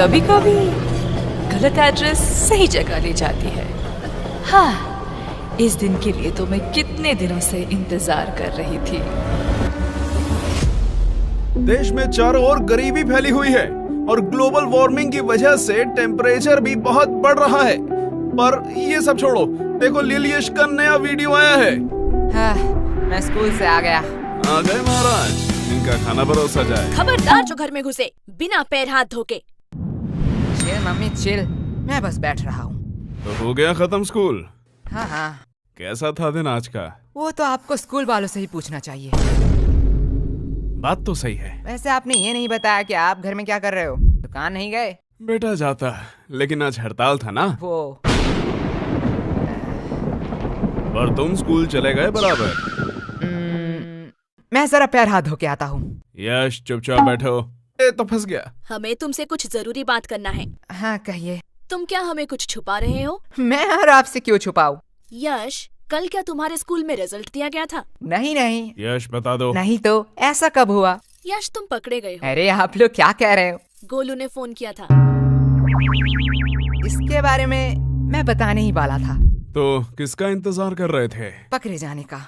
कभी कभी गलत एड्रेस सही जगह ले जाती है। हाँ, इस दिन के लिए तो मैं कितने दिनों से इंतजार कर रही थी। देश में चारों ओर गरीबी फैली हुई है और ग्लोबल वार्मिंग की वजह से टेम्परेचर भी बहुत बढ़ रहा है। पर ये सब छोड़ो, देखो लिलियश का नया वीडियो आया है। हाँ, मैं स्कूल से आ गया। आ गए महाराज, इनका खाना परोसा जाए। खबरदार जो घर में घुसे बिना पैर हाथ धोके। चिल मम्मी चिल, मैं बस बैठ रहा हूँ। तो हो गया खत्म स्कूल? हाँ हाँ। कैसा था दिन आज का? वो तो आपको स्कूल वालों से ही पूछना चाहिए। बात तो सही है। वैसे आपने ये नहीं बताया कि आप घर में क्या कर रहे हो? दुकान नहीं गए? बेटा जाता, लेकिन आज हड़ताल था ना। वो पर तुम स्कूल चले गए बराबर। मैं जरा पैर हाथ धो के आता हूँ। यश चुपचाप बैठो। ए तो फंस गया। हमें तुमसे कुछ जरूरी बात करना है। हाँ कहिए। तुम क्या हमें कुछ छुपा रहे हो? मैं और आपसे क्यों छुपाऊं? यश, कल क्या तुम्हारे स्कूल में रिजल्ट दिया गया था? नहीं नहीं। यश बता दो। नहीं तो ऐसा कब हुआ? यश, तुम पकड़े गए हो। अरे आप लोग क्या कह रहे हो? गोलू ने फोन किया था। इसके बारे में मैं बताने ही वाला था। तो किसका इंतजार कर रहे थे? पकड़े जाने का।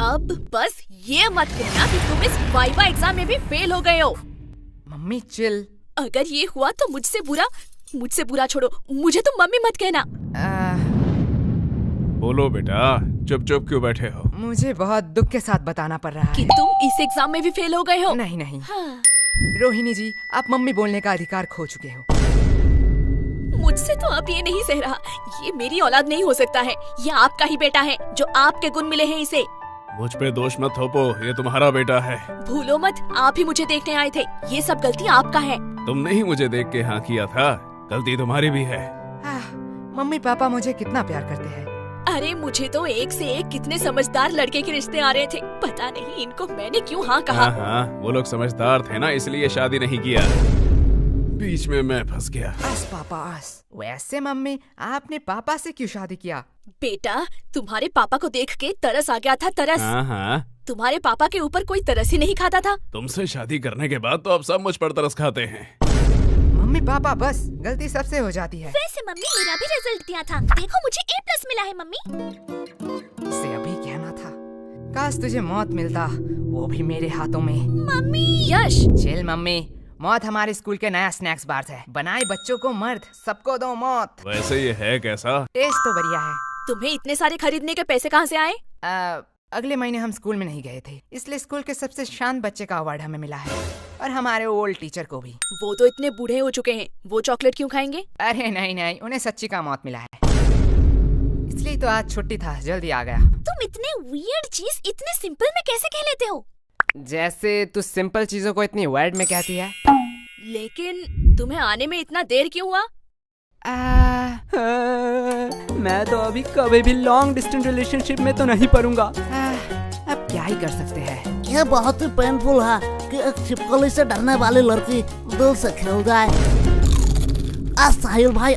अब बस ये मत कहना कि तुम इस वाइवा एग्जाम में भी फेल हो गए हो। Mummy chill. अगर ये हुआ तो मुझसे बुरा छोड़ो, मुझे तुम मम्मी मत कहना। बोलो बेटा, चुप चुप क्यों बैठे हो? मुझे बहुत दुख के साथ बताना पड़ रहा कि है तुम इस एग्जाम में भी फेल हो गए हो। नहीं नहीं। हाँ। रोहिणी जी, आप मम्मी बोलने का अधिकार खो चुके हो। मुझसे तो अब ये नहीं सह रहा। ये मेरी औलाद नहीं हो सकता है। ये आपका ही बेटा है, जो आपके गुण मिले हैं इसे। मुझ पे दोष मत थोपो, ये तुम्हारा बेटा है। भूलो मत, आप ही मुझे देखने आए थे। ये सब गलती आपका है। तुमने ही मुझे देख के हाँ किया था, गलती तुम्हारी भी है। मम्मी पापा मुझे कितना प्यार करते हैं। अरे मुझे तो एक से एक कितने समझदार लड़के के रिश्ते आ रहे थे। पता नहीं इनको मैंने क्यों हाँ कहा। हाँ, वो लोग समझदार थे ना, इसलिए शादी नहीं किया। बीच में मैं फंस गया। आस पापा आस। वैसे मम्मी, आपने पापा से क्यों शादी किया? बेटा, तुम्हारे पापा को देख के तरस आ गया था, तरस। हाँ। तुम्हारे पापा के ऊपर कोई तरस ही नहीं खाता था। तुमसे शादी करने के बाद तो अब सब मुझ पर तरस खाते हैं। मम्मी पापा बस, गलती सबसे हो जाती है। वैसे मम्मी, मेरा भी रिजल्ट दिया था। देखो मुझे A+ मिला है मम्मी। इसे अभी कहना था। काश तुझे मौत मिलता, वो भी मेरे हाथों में। मम्मी। यश चिल मम्मी, मौत हमारे स्कूल के नया स्नैक्स बार है। बनाए बच्चों को मर्द, सबको दो मौत। वैसे ये है कैसा? टेस्ट तो बढ़िया है। तुम्हें इतने सारे खरीदने के पैसे कहाँ से आए? अगले महीने हम स्कूल में नहीं गए थे, इसलिए स्कूल के सबसे शांत बच्चे का अवार्ड हमें मिला है, और हमारे ओल्ड टीचर को भी। वो तो इतने बूढ़े हो चुके हैं, वो चॉकलेट क्यों खाएंगे? अरे नहीं नहीं, उन्हें सच्ची का मौत मिला है, इसलिए तो आज छुट्टी था, जल्दी आ गया। तुम इतने वियर्ड चीज इतने सिंपल में कैसे कह लेते हो? जैसे तू सिंपल चीजों को इतनी वर्ड में कहती है। लेकिन तुम्हें आने में इतना देर क्यों हुआ? मैं तो अभी कभी भी लॉन्ग डिस्टेंस रिलेशनशिप में तो नहीं पड़ूंगा। अब क्या ही कर सकते हैं। यह बहुत ही पेनफुल है कि एक छिपकली से डरने वाली लड़की दिल से खेल जाए। साहिल भाई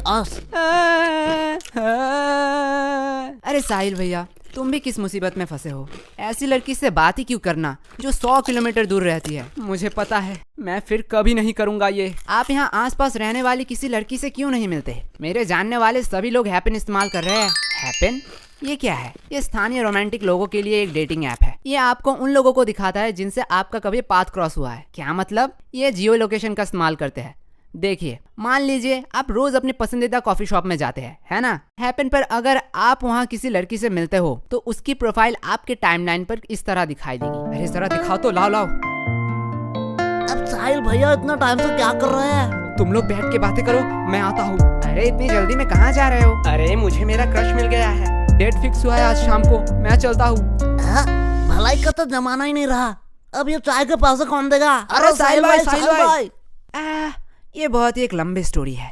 अरे साहिल भैया, तुम भी किस मुसीबत में फंसे हो? ऐसी लड़की से बात ही क्यों करना जो 100 किलोमीटर दूर रहती है। मुझे पता है, मैं फिर कभी नहीं करूंगा ये। आप यहाँ आसपास रहने वाली किसी लड़की से क्यों नहीं मिलते? मेरे जानने वाले सभी लोग हैपन इस्तेमाल कर रहे हैं। हैपन? ये क्या है? ये स्थानीय रोमांटिक लोगों के लिए एक डेटिंग ऐप है। ये आपको उन लोगों को दिखाता है जिनसे आपका कभी पाथ क्रॉस हुआ है। क्या मतलब? ये जियो लोकेशन का इस्तेमाल करते हैं। देखिए, मान लीजिए आप रोज अपने पसंदीदा कॉफी शॉप में जाते हैं, है ना? हैपन पर अगर आप वहाँ किसी लड़की से मिलते हो तो उसकी प्रोफाइल आपके टाइमलाइन पर इस तरह दिखाई देगी। अरे जरा दिखाओ तो, लाओ। अब साहिल भैया इतना टाइम से क्या कर रहे हैं? तुम लोग बैठ के बातें करो, मैं आता हूँ। अरे इतनी जल्दी में कहाँ जा रहे हो? अरे मुझे मेरा क्रश मिल गया है, डेट फिक्स हुआ है आज शाम को, मैं चलता हूँ। भलाई का तो जमाना ही नहीं रहा, अब ये चाय के पैसे कौन देगा? अरे साहिल भाई, ये बहुत ही एक लंबी स्टोरी है।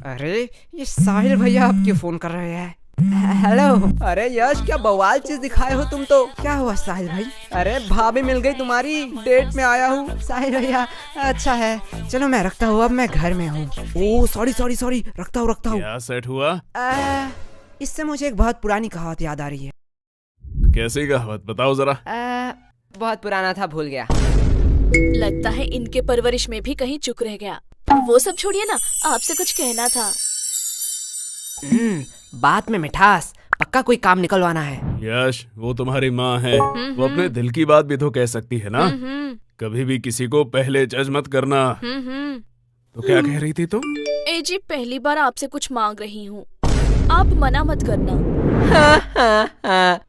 अरे ये साहिल भैया आप क्यों फोन कर रहे हैं? हेलो। अरे यश, क्या बवाल चीज दिखाए हो तुम तो। क्या हुआ साहिल भाई? अरे भाभी मिल गई तुम्हारी, डेट में आया हूँ। साहिल भैया अच्छा है, चलो मैं रखता हूँ, अब मैं घर में हूँ। ओह सॉरी, रखता हूँ। क्या सेट हुआ? इससे मुझे एक बहुत पुरानी कहावत याद आ रही है। कैसी कहावत, बताओ जरा। बहुत पुराना था, भूल गया। लगता है इनके परवरिश में भी कहीं चूक रह गया। वो सब छोड़िए ना, आपसे कुछ कहना था। बात में मिठास, पक्का कोई काम निकलवाना है। यश, वो तुम्हारी माँ है, वो अपने दिल की बात भी तो कह सकती है ना। कभी भी किसी को पहले जज मत करना। तो क्या कह रही थी तुम? ए जी, पहली बार आपसे कुछ मांग रही हूँ, आप मना मत करना।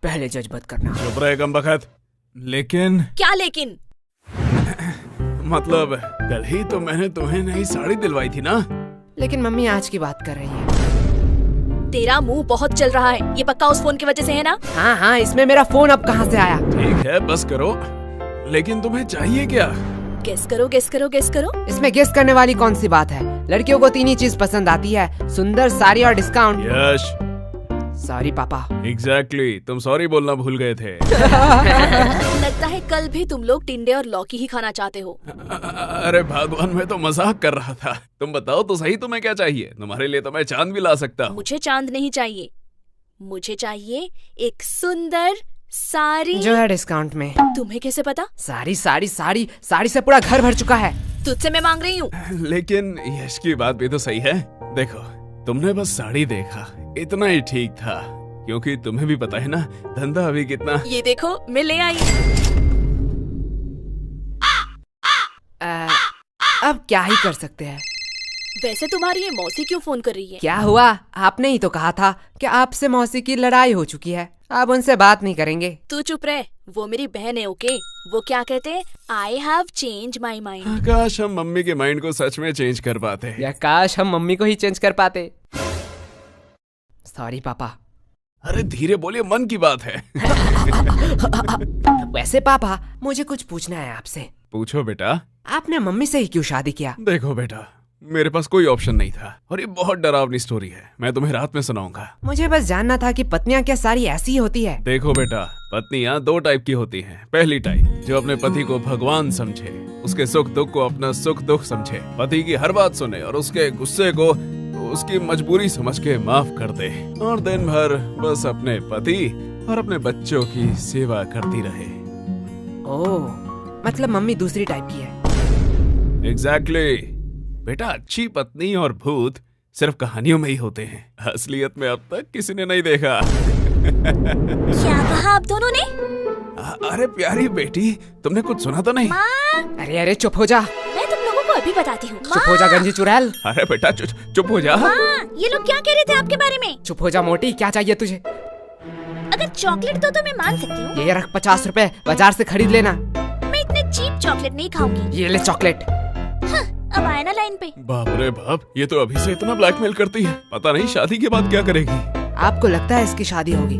पहले जज मत करना। चुप रहे कमबख्त। लेकिन क्या लेकिन? मतलब कल ही तो मैंने तुम्हें नई साड़ी दिलवाई थी ना। लेकिन मम्मी आज की बात कर रही है। तेरा मुंह बहुत चल रहा है, ये पक्का उस फोन की वजह से है ना? हाँ, इसमें मेरा फोन अब कहाँ से आया? ठीक है, बस करो। लेकिन तुम्हें चाहिए क्या? गेस करो, गेस करो, गेस करो। इसमें गेस करने वाली कौन सी बात है? लड़कियों को 3 ही चीज पसंद आती है, सुंदर, साड़ी और डिस्काउंट। यश, सॉरी पापा। एग्जैक्टली, तुम सॉरी बोलना भूल गए थे। लगता है कल भी तुम लोग टिंडे और लौकी ही खाना चाहते हो। अरे भगवान, मैं तो मजाक कर रहा था। तुम बताओ तो सही, तुम्हें क्या चाहिए? तुम्हारे लिए तो मैं चांद भी ला सकता हूँ। मुझे चांद नहीं चाहिए, मुझे चाहिए एक सुंदर साड़ी जो है डिस्काउंट में। तुम्हें कैसे पता? साड़ी साड़ी साड़ी साड़ी से पूरा घर भर चुका है। तुझसे मैं मांग रही हूँ। लेकिन यश की बात भी तो सही है। देखो, तुमने बस साड़ी देखा, इतना ही ठीक था, क्योंकि तुम्हें भी पता है ना धंधा अभी कितना। ये देखो, मैं ले आई। अब क्या ही कर सकते हैं। वैसे तुम्हारी ये मौसी क्यों फोन कर रही है? क्या हुआ? आपने ही तो कहा था कि आपसे मौसी की लड़ाई हो चुकी है, अब उनसे बात नहीं करेंगे। तू चुप रह, वो मेरी बहन है। ओके, वो क्या कहते हैं, I have change my mind. काश हम मम्मी के माइंड को सच में चेंज कर पाते। या काश हम मम्मी को ही चेंज कर पाते। सॉरी पापा। अरे धीरे बोलिए, मन की बात है। वैसे पापा, मुझे कुछ पूछना है आपसे। पूछो बेटा। आपने मम्मी से ही क्यों शादी किया? देखो बेटा, मेरे पास कोई ऑप्शन नहीं था, और ये बहुत डरावनी स्टोरी है, मैं तुम्हें रात में सुनाऊंगा। मुझे बस जानना था कि पत्नियां क्या सारी ऐसी ही होती है? देखो बेटा, पत्नियां 2 टाइप की होती हैं। पहली टाइप जो अपने पति को भगवान समझे, उसके सुख दुख को अपना सुख दुख समझे, पति की हर बात सुने और उसके गुस्से को उसकी मजबूरी समझ के माफ कर दे, और दिन भर बस अपने पति और अपने बच्चों की सेवा करती रहे। ओह, मतलब मम्मी दूसरी टाइप की है। एग्जैक्टली बेटा, अच्छी पत्नी और भूत सिर्फ कहानियों में ही होते हैं, असलियत में अब तक किसी ने नहीं देखा। क्या कहा आप दोनों ने? अरे प्यारी बेटी, तुमने कुछ सुना तो नहीं? अरे अरे चुप हो जा। मैं तुम लोगों को अभी बताती हूँ। चुप हो जा गंजी चुड़ैल। अरे बेटा चुप हो जा। ये लोग क्या कह रहे थे आपके बारे में? चुप हो जा मोटी, क्या चाहिए तुझे? अगर चॉकलेट दो तो मैं मान सकती हूँ। ये रख 50 रुपए, बाजार से खरीद लेना। मैं इतने चीप चॉकलेट नहीं खाऊंगी। ये ले चॉकलेट। अब आया ना लाइन पे। बाप रे बाप, ये तो अभी से इतना ब्लैकमेल करती है, पता नहीं शादी के बाद क्या करेगी। आपको लगता है इसकी शादी होगी?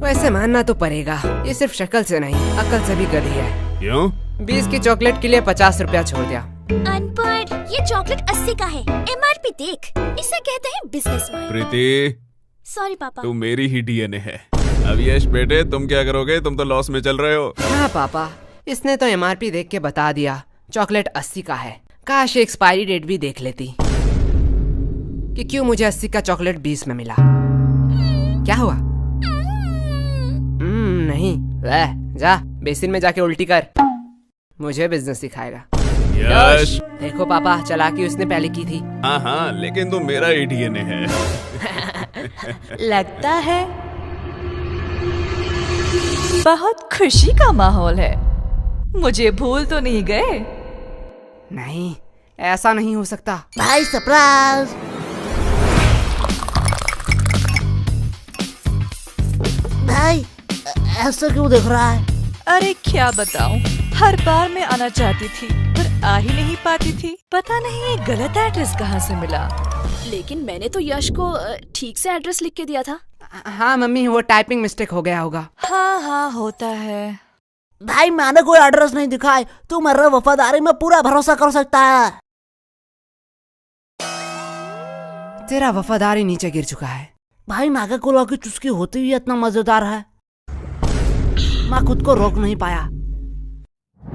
वैसे मानना तो पड़ेगा, ये सिर्फ शक्ल से नहीं अकल से भी गधी है। क्यों? 20 की चॉकलेट के लिए 50 रुपया छोड़ दिया। अनपढ़, ये चॉकलेट 80 का है, MRP देख, इसे कहते हैं बिजनेस माइंड। प्रीति, सॉरी पापा। तू मेरी ही DNA है। अब यश बेटे, तुम क्या करोगे? तुम तो लॉस में चल रहे हो। हाँ पापा, इसने तो MRP देख के बता दिया, चॉकलेट 80 का है। काश एक्सपायरी डेट भी देख लेती कि क्यों मुझे 80 का चॉकलेट 20 में मिला। क्या हुआ? नहीं, वह जा बेसिन में जाके उल्टी कर, मुझे बिजनेस सिखाएगा। यश, देखो पापा, चालाकी उसने पहले की थी। हाँ, लेकिन तुम मेरा ही DNA है। लगता है बहुत खुशी का माहौल है। मुझे भूल तो नहीं गए? नहीं, ऐसा नहीं हो सकता। भाई सरप्राइज। भाई ऐसा क्यों देख रहा है? अरे क्या बताऊं, हर बार मैं आना चाहती थी पर आ ही नहीं पाती थी। पता नहीं ये गलत एड्रेस कहाँ से मिला। लेकिन मैंने तो यश को ठीक से एड्रेस लिख के दिया था। हाँ मम्मी, वो टाइपिंग मिस्टेक हो गया होगा। हाँ होता है। भाई मैंने कोई एड्रेस नहीं दिखाई, तू मेरे वफादारी में पूरा भरोसा कर सकता है। तेरा वफादारी नीचे गिर चुका है। भाई नागा कोला की चुस्की होती हुई इतना मजेदार है, मैं खुद को रोक नहीं पाया।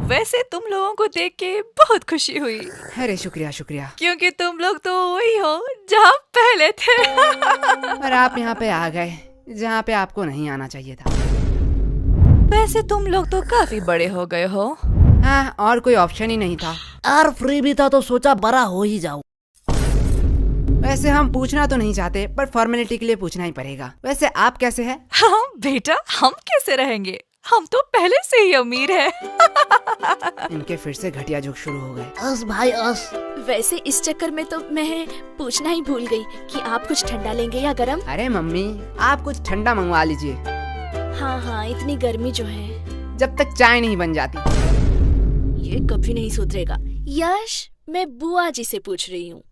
वैसे तुम लोगों को देख के बहुत खुशी हुई। अरे शुक्रिया शुक्रिया। क्योंकि तुम लोग तो वही हो जहाँ पहले थे। पर आप यहाँ पे आ गए जहाँ पे आपको नहीं आना चाहिए था। वैसे तुम लोग तो काफी बड़े हो गए हो। हाँ, और कोई ऑप्शन ही नहीं था। यार फ्री भी था तो सोचा बड़ा हो ही जाऊं। वैसे हम पूछना तो नहीं चाहते, पर फॉर्मेलिटी के लिए पूछना ही पड़ेगा। वैसे आप कैसे हैं? हाँ बेटा, हम कैसे रहेंगे, हम तो पहले से ही अमीर हैं। इनके फिर से घटिया जोक शुरू हो गए। अस भाई अस। वैसे इस चक्कर में तो मैं पूछना ही भूल गई कि आप कुछ ठंडा लेंगे या गरम। अरे मम्मी, आप कुछ ठंडा मंगवा लीजिए। हाँ हाँ, इतनी गर्मी जो है। जब तक चाय नहीं बन जाती। ये कभी नहीं सुधरेगा। यश, मैं बुआ जी से पूछ रही हूँ।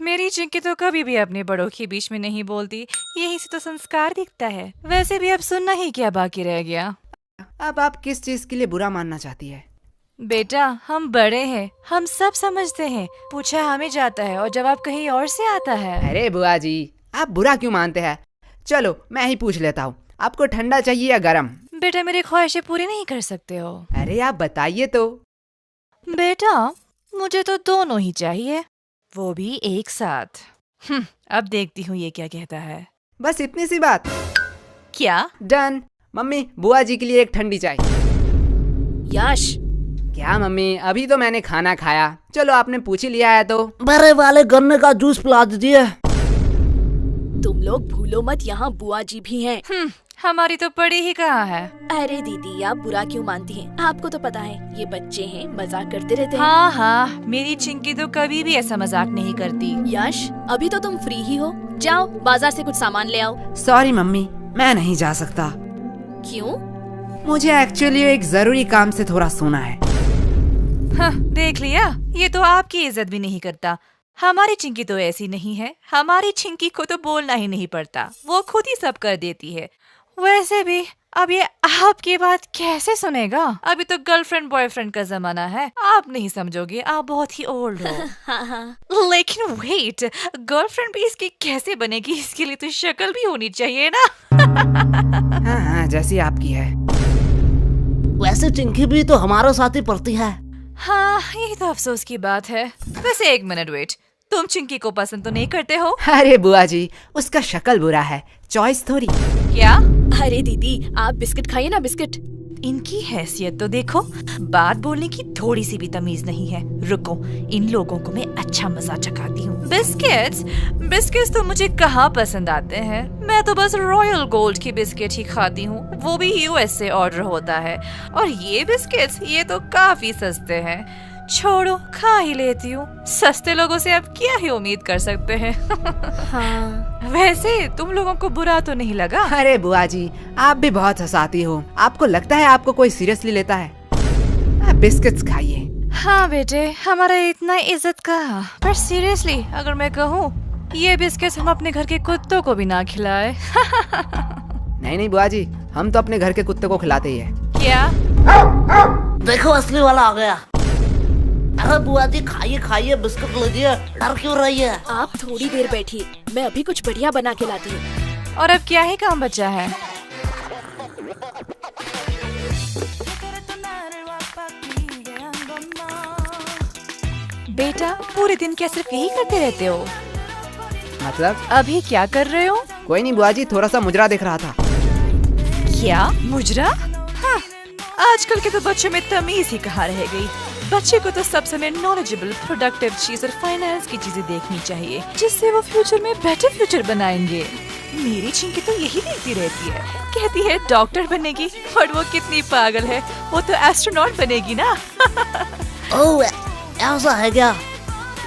मेरी चिंकी तो कभी भी अपने बड़ों के बीच में नहीं बोलती, यही से तो संस्कार दिखता है। वैसे भी अब सुनना ही क्या बाकी रह गया। अब आप किस चीज के लिए बुरा मानना चाहती है? बेटा, हम बड़े हैं, हम सब समझते हैं। पूछा हमें जाता है और जवाब कहीं और से आता है। अरे बुआ जी, आप बुरा क्यों मानते हैं? चलो मैं ही पूछ लेता हूँ, आपको ठंडा चाहिए या गरम? बेटा, मेरी ख्वाहिशें पूरी नहीं कर सकते हो। अरे आप बताइए तो। बेटा, मुझे तो दोनों ही चाहिए, वो भी एक साथ। अब देखती हूँ ये क्या कहता है। बस इतनी सी बात? क्या? डन। मम्मी, बुआ जी के लिए एक ठंडी चाय। यश, क्या मम्मी, अभी तो मैंने खाना खाया। चलो आपने पूछ ही लिया है तो। बड़े वाले गन्ने का जूस पिला दीजिए। तुम लोग भूलो मत, यहाँ बुआ जी भी हैं। हमारी तो पड़ी ही कहाँ है। अरे दीदी, आप बुरा क्यों मानती हैं? आपको तो पता है ये बच्चे हैं, मजाक करते रहते हैं। हाँ हाँ, मेरी चिंकी तो कभी भी ऐसा मजाक नहीं करती। यश, अभी तो तुम फ्री ही हो, जाओ बाजार से कुछ सामान ले आओ। सॉरी मम्मी, मैं नहीं जा सकता। क्यों? मुझे एक्चुअली एक जरूरी काम से थोड़ा सोना है। हाँ, देख लिया, ये तो आपकी इज्जत भी नहीं करता। हमारी चिंकी तो ऐसी नहीं है, हमारी चिंकी को तो बोलना ही नहीं पड़ता, वो खुद ही सब कर देती है। वैसे भी अब ये आपकी बात कैसे सुनेगा? अभी तो गर्लफ्रेंड बॉयफ्रेंड का जमाना है, आप नहीं समझोगे, आप बहुत ही ओल्ड हो। हाँ हाँ। लेकिन वेट, गर्लफ्रेंड भी इसकी कैसे बनेगी? इसके लिए तो शक्ल भी होनी चाहिए ना। हाँ हाँ, जैसी आपकी है। वैसे चिंकी भी तो हमारे साथ ही पढ़ती है। हाँ, यही तो अफसोस की बात है। वैसे एक मिनट वेट, तुम चिंकी को पसंद तो नहीं करते हो? अरे बुआ जी, उसका शक्ल बुरा है, चॉइस थोड़ी। क्या? अरे दीदी, आप बिस्किट खाइए ना, बिस्किट। इनकी हैसियत तो देखो, बात बोलने की थोड़ी सी भी तमीज नहीं है। रुको, इन लोगों को मैं अच्छा मजा चखाती हूँ। बिस्किट्स? बिस्किट्स तो मुझे कहाँ पसंद आते हैं, मैं तो बस रॉयल गोल्ड की बिस्किट ही खाती हूँ, वो भी यूएस से ऑर्डर होता है। और ये बिस्किट्स, ये तो काफी सस्ते हैं। छोड़ो, खा ही लेती हूँ, सस्ते लोगों से अब क्या ही उम्मीद कर सकते हैं। हाँ। वैसे तुम लोगों को बुरा तो नहीं लगा? अरे बुआ जी, आप भी बहुत हंसाती हो। आपको लगता है आपको कोई सीरियसली लेता है? आप बिस्किट्स खाइए। हाँ बेटे, हमारा इतना इज्जत का, पर सीरियसली अगर मैं कहूँ, ये बिस्किट्स हम अपने घर के कुत्तों को भी ना खिलाए। नहीं नहीं बुआ जी, हम तो अपने घर के कुत्ते को खिलाते ही है। क्या? देखो असली वाला आ गया। अरे बुआ जी, खाइए खाइए, बिस्कुट लीजिए, डर क्यों रही है? आप थोड़ी देर बैठिए, मैं अभी कुछ बढ़िया बना के लाती हूँ। और अब क्या ही काम बचा है? बेटा, पूरे दिन क्या सिर्फ यही करते रहते हो? मतलब? अभी क्या कर रहे हो? कोई नहीं बुआ जी, थोड़ा सा मुजरा देख रहा था। क्या मुजरा? हाँ, आजकल के तो बच्चों में तमीज ही कहाँ रह गई। बच्चे को तो सब समय नॉलेजेबल, प्रोडक्टिव चीज और फाइनेंस की चीजें देखनी चाहिए, जिससे वो फ्यूचर में बेटर फ्यूचर बनाएंगे। मेरी चिंकी तो यही देखती रहती है, कहती है डॉक्टर बनेगी, और वो कितनी पागल है, वो तो एस्ट्रोनॉट बनेगी ना। ओह, ऐसा है क्या?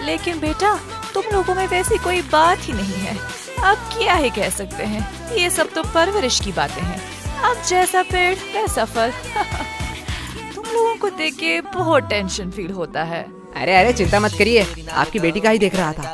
लेकिन बेटा, तुम लोगों में वैसी कोई बात ही नहीं है, अब क्या ही कह सकते हैं, ये सब तो परवरिश की बातें हैं। अब जैसा पेड़ वैसा फल। तुम लोगों को देख के बहुत टेंशन फील होता है। अरे अरे चिंता मत करिए, आपकी बेटी का ही देख रहा था।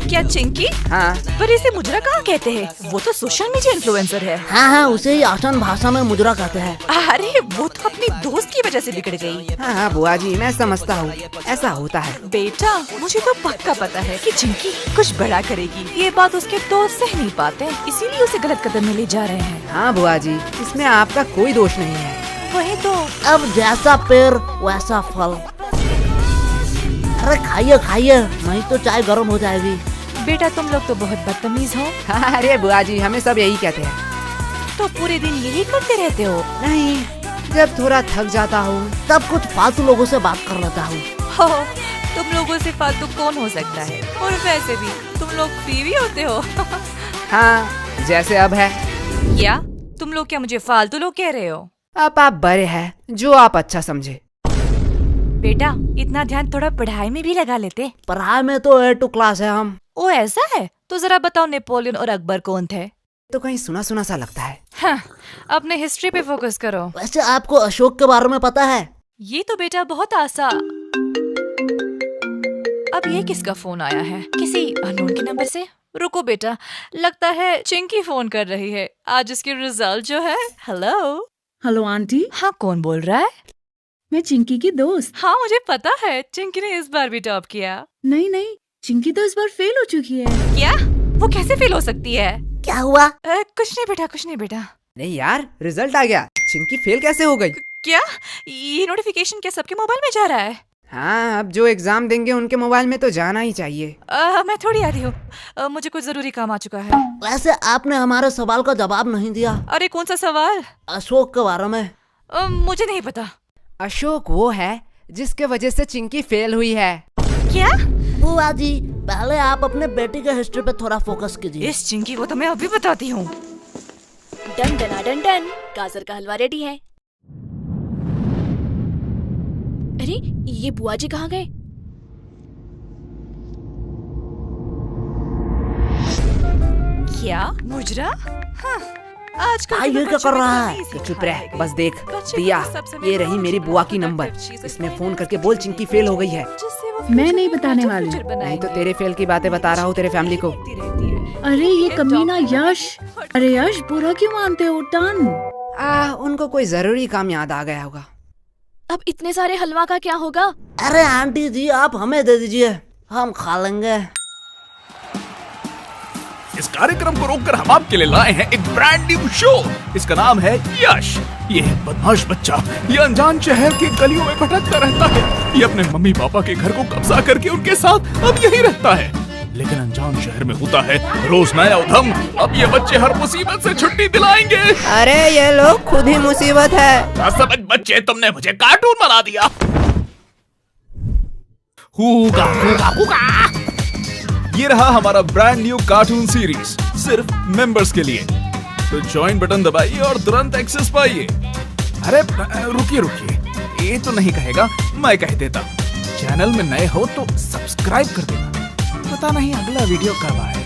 क्या चिंकी? हाँ। पर इसे मुजरा कहाँ कहते हैं? वो तो सोशल मीडिया इन्फ्लुएंसर है। हाँ हाँ, उसे ही आसान भाषा में मुजरा कहते हैं। अरे वो तो अपनी दोस्त की वजह से बिगड़ गई। हाँ हाँ बुआ जी, मैं समझता हूँ, ऐसा होता है। बेटा, मुझे तो पक्का पता है कि चिंकी कुछ बड़ा करेगी। ये बात उसके दोस्त सह नहीं पाते, इसीलिए उसे गलत कदम में ले जा रहे हैं। हाँ बुआ जी, इसमें आपका कोई दोष नहीं है। वही तो। अब जैसा पेड़ वैसा फल। अरे खाइए खाइए, नहीं तो चाय गर्म हो जाएगी। बेटा, तुम लोग तो बहुत बदतमीज हो। हाँ, अरे बुआ जी, हमें सब यही कहते हैं। तो पूरे दिन यही करते रहते हो? नहीं, जब थोड़ा थक जाता हूँ तब कुछ फालतू लोगों से बात कर लेता हूँ। हो, तुम लोगों से फालतू कौन हो सकता है? और वैसे भी तुम लोग फ्री भी होते हो। हाँ, जैसे अब है। क्या तुम लोग क्या मुझे फालतू लोग कह रहे हो? अब आप बड़े हैं, जो आप अच्छा समझे। बेटा, इतना ध्यान थोड़ा पढ़ाई में भी लगा लेते। पढ़ाई में तो A2 क्लास है हम। ओ ऐसा है? तो जरा बताओ, नेपोलियन और अकबर कौन थे? तो कहीं सुना सुना सा लगता है। हाँ, अपने हिस्ट्री पे फोकस करो। वैसे आपको अशोक के बारे में पता है? ये तो बेटा बहुत आसान। अब ये किसका फोन आया है? किसी अननोन के नंबर से? रुको बेटा, लगता है चिंकी फोन कर रही है। आज इसके रिजल्ट जो है। हेलो हेलो आंटी, हाँ, कौन बोल रहा है? मैं चिंकी की दोस्त। हाँ, मुझे पता है चिंकी ने इस बार भी टॉप किया। नहीं, चिंकी तो इस बार फेल हो चुकी है। क्या? वो कैसे फेल हो सकती है? क्या हुआ? कुछ नहीं बेटा। नहीं यार, रिजल्ट आ गया। चिंकी फेल कैसे हो गई? क्या ये नोटिफिकेशन क्या सबके मोबाइल में जा रहा है? हाँ, अब जो एग्जाम देंगे उनके मोबाइल में तो जाना ही चाहिए। मैं थोड़ी आ रही हूँ, मुझे कुछ जरूरी काम आ चुका है। वैसे आपने हमारे सवाल का जवाब नहीं दिया। अरे कौन सा सवाल? अशोक के बारे में। मुझे नहीं पता। अशोक वो है जिसके वजह से चिंकी फेल हुई है। क्या? बुआ जी, पहले आप अपने बेटी के हिस्ट्री पे थोड़ा फोकस कीजिए। इस चिंकी को तो मैं अभी बताती हूँ। डन डना डन डन, गाजर का हलवा रेडी है। अरे ये बुआ जी कहाँ गए? क्या मुजरा? हाँ, आजकल के ये क्या बच्चों कर में रहा तो है? नहीं तो सिखाया चुप रह, है। बस देख। बच्चे दिया, को सब समय ये रही बहुत मेरी कुछ बुआ की बताकर नंबर। चीज़ें इसमें सिखाते फोन हैं, करके बोल चिंकी फेल हो गई है। जिससे वो मैं फ्यूचर नहीं में बताने अच्छा वाली। फ्यूचर नहीं तो बनाएंगे। तेरे फेल की बातें बता रहा हूँ तेरे फैमिली को। लिखती रहती है। अरे ये कमीना यश। अरे यश, बुरा क्यों मानते हो? टन। उनको कोई जरूरी काम याद आ गया होगा। अब इतने सारे हलवा का क्या होगा? अरे आंटी जी, आप हमें दे दीजिए, हम खा लेंगे। इस कार्यक्रम को रोककर हम आपके लिए लाए हैं एक ब्रांड न्यू शो। इसका नाम है यश। ये बदमाश बच्चा ये अनजान शहर की गलियों में भटकता रहता है। ये अपने मम्मी पापा के घर को कब्जा करके उनके साथ अब यही रहता है। लेकिन अनजान शहर में होता है रोज नया उधम। अब ये बच्चे हर मुसीबत से छुट्टी दिलाएंगे। अरे ये लोग खुद ही मुसीबत है। समझ बच्चे, तुमने मुझे कार्टून बना दिया। हुगा हुगा हुगा। ये रहा हमारा ब्रांड न्यू कार्टून सीरीज, सिर्फ मेंबर्स के लिए। तो ज्वाइन बटन दबाइए और तुरंत एक्सेस पाइए। अरे रुकिए, ये तो नहीं कहेगा, मैं कह देता। चैनल में नए हो तो सब्सक्राइब कर देना। पता नहीं अगला वीडियो कब आए।